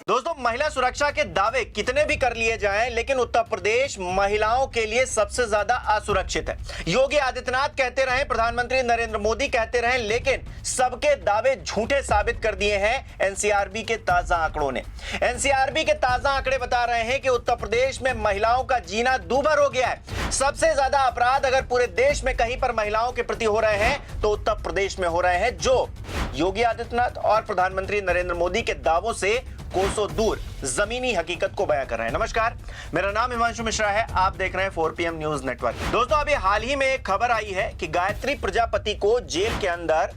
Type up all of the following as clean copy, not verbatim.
दोस्तों, महिला सुरक्षा के दावे कितने भी कर लिए जाएं, लेकिन उत्तर प्रदेश महिलाओं के लिए सबसे ज्यादा असुरक्षित है। योगी आदित्यनाथ कहते रहे, प्रधानमंत्री नरेंद्र मोदी कहते रहे, लेकिन सबके दावे झूठे साबित कर दिए हैं एनसीआरबी के ताजा आंकड़ों ने। एनसीआरबी के ताजा आंकड़े बता रहे हैं कि उत्तर प्रदेश में महिलाओं का जीना दूभर हो गया है। सबसे ज्यादा अपराध अगर पूरे देश में कहीं पर महिलाओं के प्रति हो रहे हैं तो उत्तर प्रदेश में हो रहे हैं, जो योगी आदित्यनाथ और प्रधानमंत्री नरेंद्र मोदी के दावों से कोसों दूर जमीनी हकीकत को बयां कर रहे हैं। नमस्कार, मेरा नाम हिमांशु मिश्रा है, आप देख रहे हैं 4PM न्यूज नेटवर्क। दोस्तों, अभी हाल ही में एक खबर आई है कि गायत्री प्रजापति को जेल के अंदर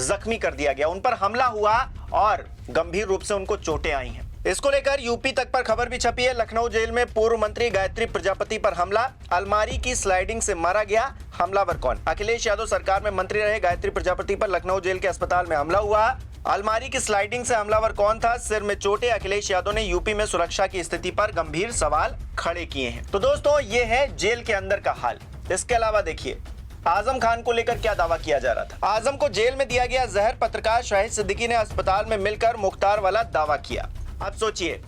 जख्मी कर दिया गया, उन पर हमला हुआ और गंभीर रूप से उनको चोटें आई हैं। इसको लेकर यूपी तक पर खबर भी छपी है। लखनऊ जेल में पूर्व मंत्री गायत्री प्रजापति पर हमला, अलमारी की स्लाइडिंग से मारा गया। हमलावर कौन? अखिलेश यादव सरकार में मंत्री रहे गायत्री प्रजापति पर लखनऊ जेल के अस्पताल में हमला हुआ। अलमारी की स्लाइडिंग से हमलावर कौन था? सिर में चोटें। अखिलेश यादव ने यूपी में सुरक्षा की स्थिति पर गंभीर सवाल खड़े किए हैं। तो दोस्तों, ये है जेल के अंदर का हाल। इसके अलावा देखिए, आजम खान को लेकर क्या दावा किया जा रहा था। आजम को जेल में दिया गया जहर, पत्रकार शाहिद सिद्दीकी ने अस्पताल में मिलकर मुख्तार वाला दावा किया। अब सोचिए,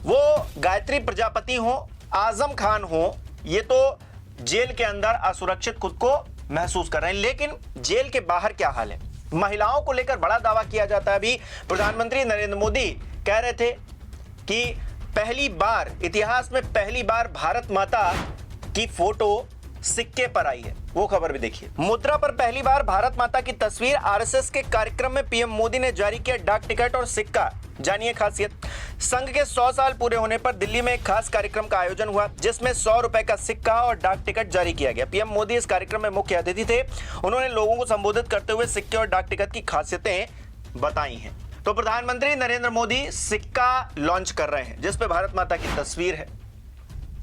वो गायत्री प्रजापति हो, आजम खान हो, ये तो जेल के अंदर असुरक्षित खुद को महसूस कर रहे हैं, लेकिन जेल के बाहर क्या हाल है? महिलाओं को लेकर बड़ा दावा किया जाता है। अभी प्रधानमंत्री नरेंद्र मोदी कह रहे थे कि पहली बार, इतिहास में पहली बार भारत माता की फोटो सिक्के पर आई है। वो खबर भी देखिए। मुद्रा पर पहली बार भारत माता की तस्वीर। आरएसएस के कार्यक्रम में पीएम मोदी ने जारी किया डाक टिकट और सिक्का। जानिए खासियत। संघ के 100 साल पूरे होने पर दिल्ली में एक खास कार्यक्रम का आयोजन हुआ, जिसमें 100 रुपए का सिक्का और डाक टिकट जारी किया गया। पीएम मोदी इस कार्यक्रम में मुख्य अतिथि थे। उन्होंने लोगों को संबोधित करते हुए सिक्के और डाक टिकट की खासियतें बताई हैं। तो प्रधानमंत्री नरेंद्र मोदी सिक्का लॉन्च कर रहे हैं, जिसपे भारत माता की तस्वीर है।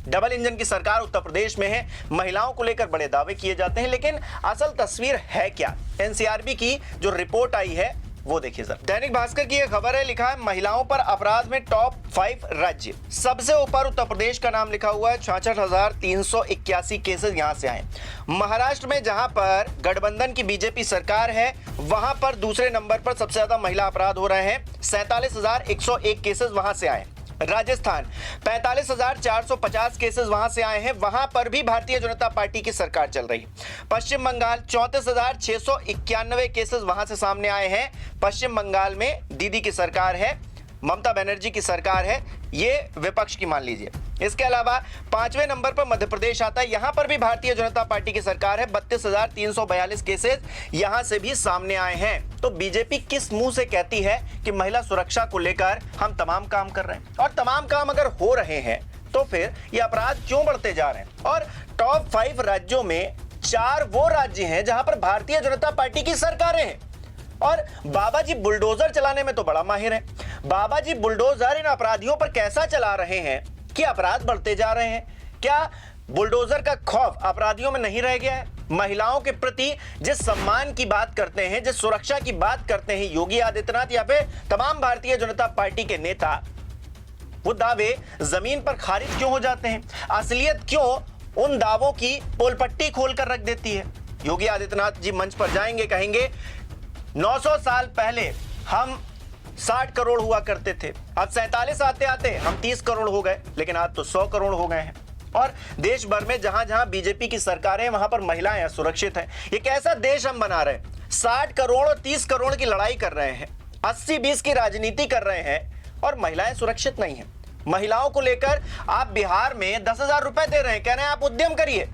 डबल इंजन की सरकार उत्तर प्रदेश में है। महिलाओं को लेकर बड़े दावे किए जाते हैं, लेकिन असल तस्वीर है क्या? एनसीआरबी की जो रिपोर्ट आई है वो देखिए सर। दैनिक भास्कर की यह खबर है, लिखा है महिलाओं पर अपराध में टॉप 5 राज्य। सबसे ऊपर उत्तर प्रदेश का नाम लिखा हुआ है। 66,381 केसेस यहां से आए। महाराष्ट्र में, जहां पर गठबंधन की बीजेपी सरकार है, वहां पर दूसरे नंबर पर सबसे ज्यादा महिला अपराध हो रहे हैं। 47,101 केसेस वहां से आए। राजस्थान 45,450 केसेस वहां से आए हैं, वहां पर भी भारतीय जनता पार्टी की सरकार चल रही। पश्चिम बंगाल 34,691 केसेस वहां से सामने आए हैं। पश्चिम बंगाल में दीदी की सरकार है, ममता बनर्जी की सरकार है, ये विपक्ष की मान लीजिए। इसके अलावा 5वें नंबर पर मध्य प्रदेश आता है, यहां पर भी भारतीय जनता पार्टी की सरकार है। 32,342 केसेस यहां से भी सामने आए हैं। तो बीजेपी किस मुंह से कहती है कि महिला सुरक्षा को लेकर हम तमाम काम कर रहे हैं? और तमाम काम अगर हो रहे हैं तो फिर ये अपराध क्यों बढ़ते जा रहे हैं? और टॉप 5 राज्यों में 4 वो राज्य हैं जहां पर भारतीय जनता पार्टी की सरकारें हैं। और बाबा जी बुलडोजर चलाने में तो बड़ा माहिर है। बाबा जी बुलडोजर इन अपराधियों पर कैसा चला रहे हैं कि अपराध बढ़ते जा रहे हैं? क्या बुलडोजर का खौफ अपराधियों में नहीं रह गया है? महिलाओं के प्रति जिस सम्मान की बात करते हैं, जिस सुरक्षा की बात करते हैं योगी आदित्यनाथ या फिर तमाम भारतीय जनता पार्टी के नेता, वो दावे जमीन पर खारिज क्यों हो जाते हैं? असलियत क्यों उन दावों की पोलपट्टी खोलकर रख देती है? योगी आदित्यनाथ जी मंच पर जाएंगे, कहेंगे 900 साल पहले हम 60 करोड़ हुआ करते थे, अब 47 आते आते हम 30 करोड़ हो गए, लेकिन आज तो 100 करोड़ हो गए हैं। और देश भर में जहां जहां बीजेपी की सरकारें हैं, वहां पर महिलाएं असुरक्षित हैं। ये कैसा देश हम बना रहे हैं? 60 करोड़ और 30 करोड़ की लड़ाई कर रहे हैं, 80-20 की राजनीति कर रहे हैं और महिलाएं सुरक्षित नहीं है। महिलाओं को लेकर आप बिहार में 10,000 रुपए दे रहे हैं, कह रहे हैं आप उद्यम करिए।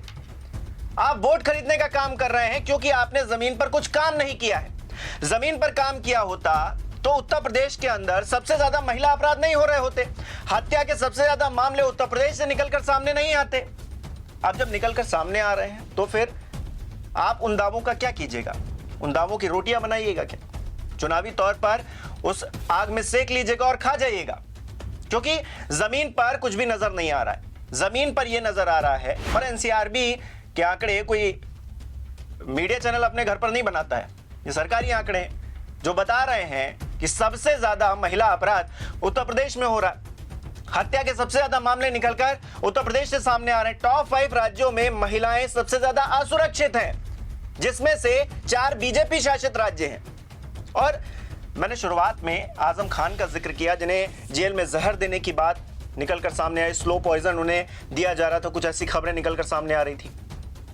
आप वोट खरीदने का काम कर रहे हैं क्योंकि आपने जमीन पर कुछ काम नहीं किया है। जमीन पर काम किया होता तो उत्तर प्रदेश के अंदर सबसे ज्यादा महिला अपराध नहीं हो रहे होते। हत्या के सबसे ज्यादा मामले उत्तर प्रदेश से निकलकर सामने नहीं आते। अब जब निकलकर सामने आ रहे हैं तो फिर आप उन दावों का क्या कीजिएगा? उन दावों की रोटियां बनाइएगा क्या? चुनावी तौर पर उस आग में सेक लीजिएगा और खा जाइएगा, क्योंकि जमीन पर कुछ भी नजर नहीं आ रहा है। जमीन पर यह नजर आ रहा है, और एनसीआरबी के आंकड़े कोई मीडिया चैनल अपने घर पर नहीं बनाता है, ये सरकारी आंकड़े हैं जो बता रहे हैं कि सबसे ज्यादा महिला अपराध उत्तर प्रदेश में हो रहा है। हत्या के सबसे ज्यादा मामले निकलकर उत्तर प्रदेश से सामने आ रहे हैं। टॉप 5 राज्यों में महिलाएं सबसे ज्यादा असुरक्षित हैं, जिसमें से 4 बीजेपी शासित राज्य हैं। और मैंने शुरुआत में आजम खान का जिक्र किया, जिन्हें जेल में जहर देने की बात निकलकर सामने आई, स्लो पॉइजन उन्हें दिया जा रहा था, कुछ ऐसी खबरें निकलकर सामने आ रही थी।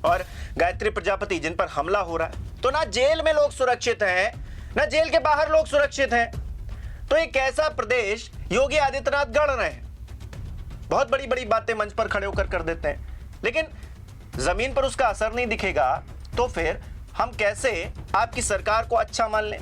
और गायत्री प्रजापति जिन पर हमला हो रहा है, तो ना जेल में लोग सुरक्षित हैं ना जेल के बाहर लोग सुरक्षित हैं। तो एक ऐसा प्रदेश योगी आदित्यनाथ गढ़ रहे हैं, बहुत बड़ी बड़ी बातें मंच पर खड़े होकर कर देते हैं, लेकिन जमीन पर उसका असर नहीं दिखेगा। तो फिर हम कैसे आपकी सरकार को अच्छा मान लें?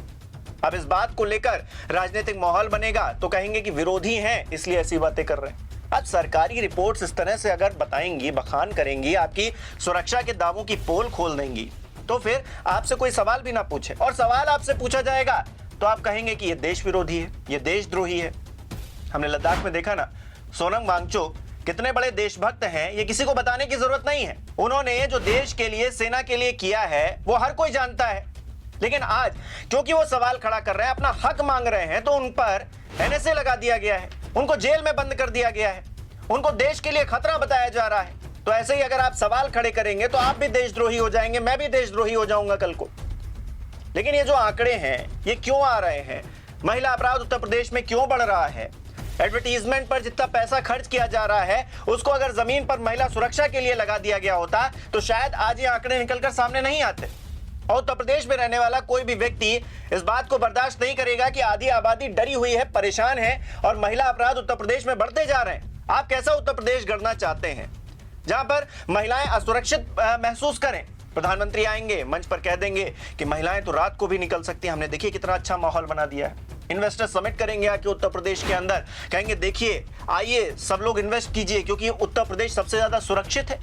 अब इस बात को लेकर राजनीतिक माहौल बनेगा तो कहेंगे कि विरोधी हैं इसलिए ऐसी बातें कर रहे हैं। आज सरकारी रिपोर्ट्स इस तरह से अगर बताएंगी, बखान करेंगी, आपकी सुरक्षा के दावों की पोल खोल देंगी, तो फिर आपसे कोई सवाल भी ना पूछे और सवाल आपसे पूछा जाएगा तो आप कहेंगे कि ये देश विरोधी है, ये देशद्रोही है। हमने लद्दाख में देखा ना, सोनम वांगचुक कितने बड़े देशभक्त हैं, ये किसी को बताने की जरूरत नहीं है। उन्होंने जो देश के लिए, सेना के लिए किया है वो हर कोई जानता है। लेकिन आज क्योंकि वो सवाल खड़ा कर रहे हैं, अपना हक मांग रहे हैं, तो उन पर एनएसए लगा दिया गया है, उनको जेल में बंद कर दिया गया है, उनको देश के लिए खतरा बताया जा रहा है। तो ऐसे ही अगर आप सवाल खड़े करेंगे तो आप भी देशद्रोही हो जाएंगे, मैं भी देशद्रोही हो जाऊंगा कल को। लेकिन ये जो आंकड़े हैं ये क्यों आ रहे हैं? महिला अपराध उत्तर प्रदेश में क्यों बढ़ रहा है? एडवर्टीजमेंट पर जितना पैसा खर्च किया जा रहा है उसको अगर जमीन पर महिला सुरक्षा के लिए लगा दिया गया होता तो शायद आज ये आंकड़े निकलकर सामने नहीं आते। और उत्तर प्रदेश में रहने वाला कोई भी व्यक्ति इस बात को बर्दाश्त नहीं करेगा कि आधी आबादी डरी हुई है, परेशान है और महिला अपराध उत्तर प्रदेश में बढ़ते जा रहे हैं। आप कैसा उत्तर प्रदेश गढ़ना चाहते हैं जहां पर महिलाएं असुरक्षित महसूस करें? प्रधानमंत्री आएंगे, मंच पर कह देंगे कि महिलाएं तो रात को भी निकल सकती हैं। हमने देखिए कितना अच्छा माहौल बना दिया है। इन्वेस्टर समिट करेंगे आके उत्तर प्रदेश के अंदर, कहेंगे देखिए आइए सब लोग इन्वेस्ट कीजिए क्योंकि उत्तर प्रदेश सबसे ज्यादा सुरक्षित है।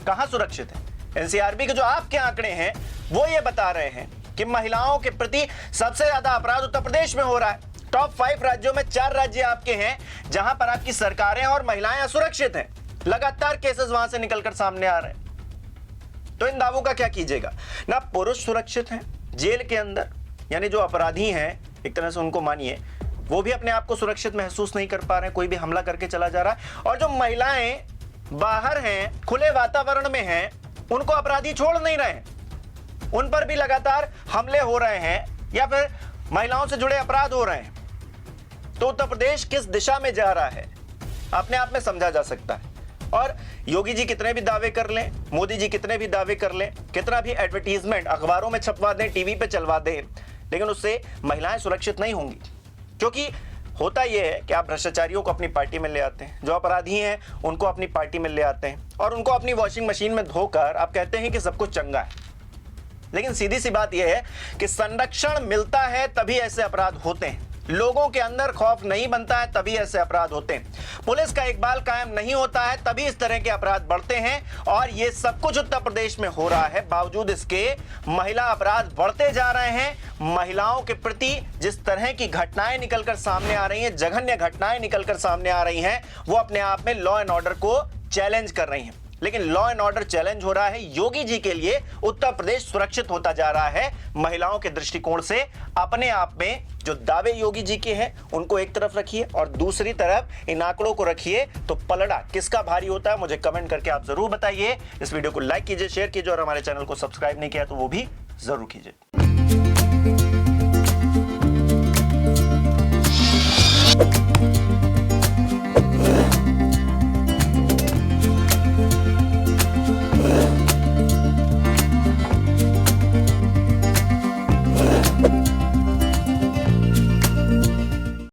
कहां सुरक्षित है? एनसीआरबी के जो आपके आंकड़े हैं वो ये बता रहे हैं कि महिलाओं के प्रति सबसे ज्यादा अपराध उत्तर प्रदेश में हो रहा है। टॉप 5 राज्यों में 4 राज्य आपके हैं जहां पर आपकी सरकारें और महिलाएं असुरक्षित हैं। लगातार केसेस वहां से निकलकर सामने आ रहे हैं। तो इन दावों का क्या कीजिएगा? ना पुरुष सुरक्षित हैं जेल के अंदर, यानी जो अपराधी हैं एक तरह से उनको मानिए, वो भी अपने आप को सुरक्षित महसूस नहीं कर पा रहे हैं, कोई भी हमला करके चला जा रहा है। और जो महिलाएं बाहर हैं, खुले वातावरण में हैं, उनको अपराधी छोड़ नहीं रहे हैं, उन पर भी लगातार हमले हो रहे हैं या फिर महिलाओं से जुड़े अपराध हो रहे हैं। तो उत्तर प्रदेश किस दिशा में जा रहा है अपने आप में समझा जा सकता है। और योगी जी कितने भी दावे कर लें, मोदी जी कितने भी दावे कर लें, कितना भी एडवर्टीजमेंट अखबारों में छपवा दें, टीवी पे चलवा दें, लेकिन उससे महिलाएं सुरक्षित नहीं होंगी। क्योंकि होता यह है कि आप भ्रष्टाचारियों को अपनी पार्टी में ले आते हैं, जो अपराधी हैं उनको अपनी पार्टी में ले आते हैं और उनको अपनी वॉशिंग मशीन में धोकर आप कहते हैं कि सब कुछ चंगा है। लेकिन सीधी सी बात यह है कि संरक्षण मिलता है तभी ऐसे अपराध होते हैं, लोगों के अंदर खौफ नहीं बनता है तभी ऐसे अपराध होते हैं, पुलिस का इकबाल कायम नहीं होता है तभी इस तरह के अपराध बढ़ते हैं। और ये सब कुछ उत्तर प्रदेश में हो रहा है, बावजूद इसके महिला अपराध बढ़ते जा रहे हैं। महिलाओं के प्रति जिस तरह की घटनाएं निकलकर सामने आ रही हैं, जघन्य घटनाएं निकलकर सामने आ रही हैं, वो अपने आप में लॉ एंड ऑर्डर को चैलेंज कर रही हैं। लेकिन लॉ एंड ऑर्डर चैलेंज हो रहा है योगी जी के लिए, उत्तर प्रदेश सुरक्षित होता जा रहा है महिलाओं के दृष्टिकोण से। अपने आप में जो दावे योगी जी के हैं उनको एक तरफ रखिए और दूसरी तरफ इन आंकड़ों को रखिए, तो पलड़ा किसका भारी होता है मुझे कमेंट करके आप जरूर बताइए। इस वीडियो को लाइक कीजिए, शेयर कीजिए और हमारे चैनल को सब्सक्राइब नहीं किया तो वो भी जरूर कीजिए।